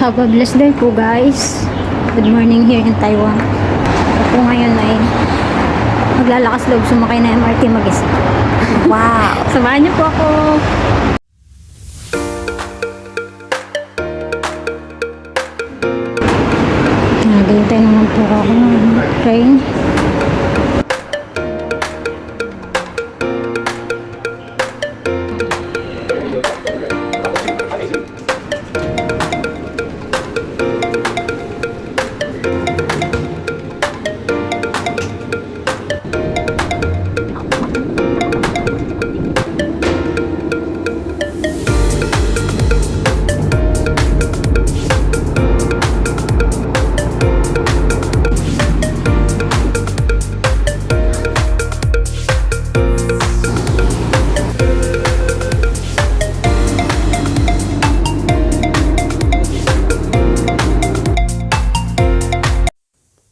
Have a blessed day po guys. Good morning here in Taiwan. Ako po ngayon ay maglalakas loob sumakay na MRT mag-isa. Wow! Samahan niyo po ako. Naghihintay naman po ako ng train.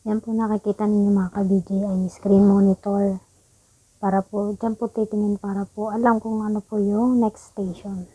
Yan po nakikita ninyo mga ka-BJ ay screen monitor. Para po, dyan po titingin para po alam kung ano po yung next station.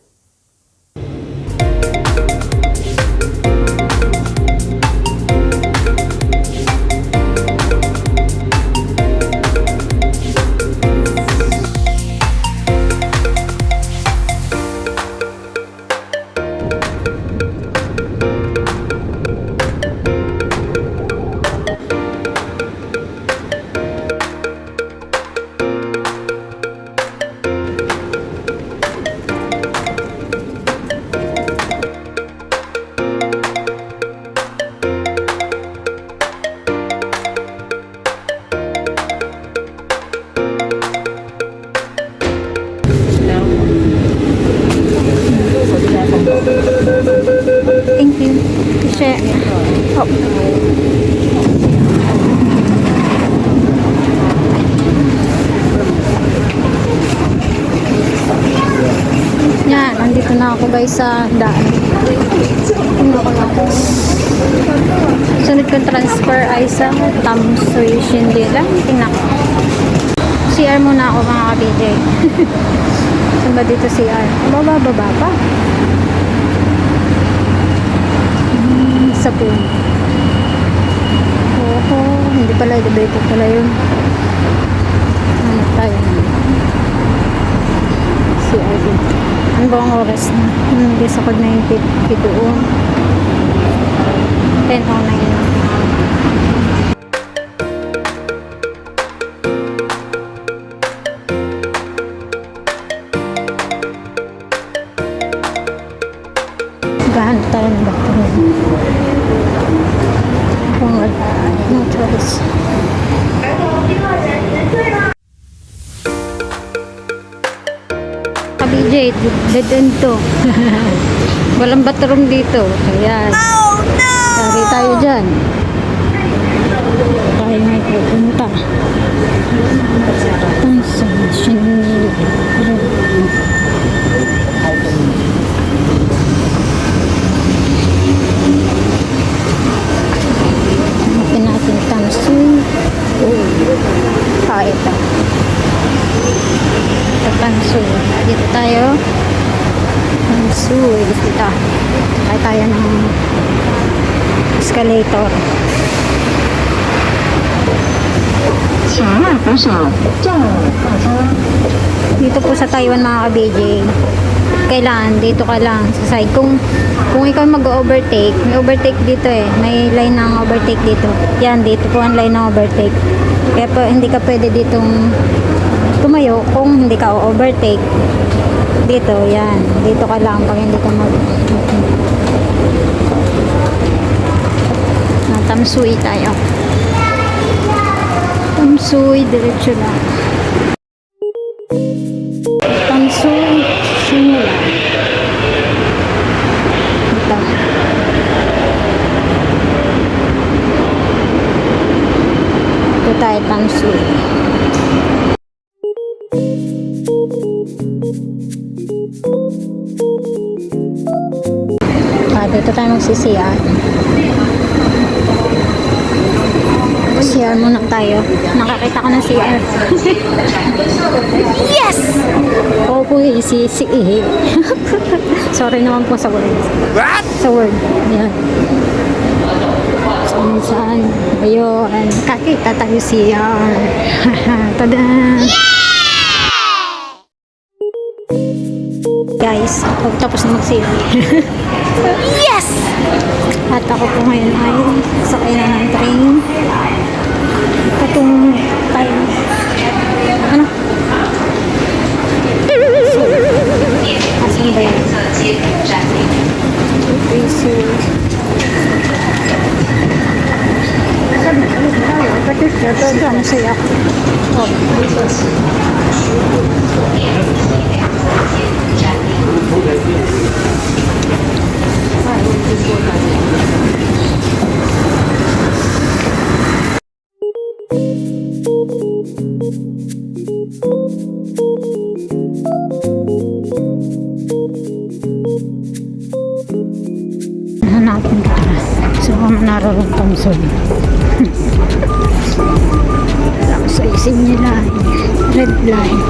Thank you. Share. Oh. Yan, nandito na ako guys sa daan. Tingnan ko na ako. Sunod kong transfer ay sa Tamsui Shindila. Tingnan ko. CR muna ako mga ka-BJ. Saan ba dito CR? Baba pa. Sa po. Oo, hindi pala, dito pala yun. Ano tayo? CR dito. Ano ba ang oras na? Hindi sa kod 90 doon. 10:09 na. Gahan tayo ng bakit. Kung no choice. BJ, dead end to. Walang bathroom dito. Kaya, sorry tayo dyan. Tayo may pupunta. Hanapin natin Tamsui. Ito. Tamsui. Dito tayo. Tamsui. Dito. Kaya tayo ng escalator. Dito po sa Taiwan mga ka-BJ, kailangan dito ka lang sa side. Kung ikaw mag-overtake, may overtake dito eh. May line ng overtake dito. Yan, dito po ang line ng overtake. Kaya po, hindi ka pwede ditong tumayo kung hindi ka overtake. Dito, yan. Dito ka lang pag hindi ka Tamsui tayo. Tamsui, diretso na. Tamsui, simula. Ito. Ito tayo, Tamsui. Dito tayo magsisiyan. CR muna tayo. Nakakita ko ng CR. Yes! Oo po, si Ihi. Sorry naman po sa word. What? Sa word. Yan. Saan? Ayun. Kakita tayo CR. Tada! Guys, tapos na mag-CR. Yes! At ako po ngayon ay sakay na ng train. Itong time. Ano? So, asan ba yan? Okay, so... Ano sa'yo ako? Oh. Hanapin kita. So, naroon Thompson. Sa isip nila, red line.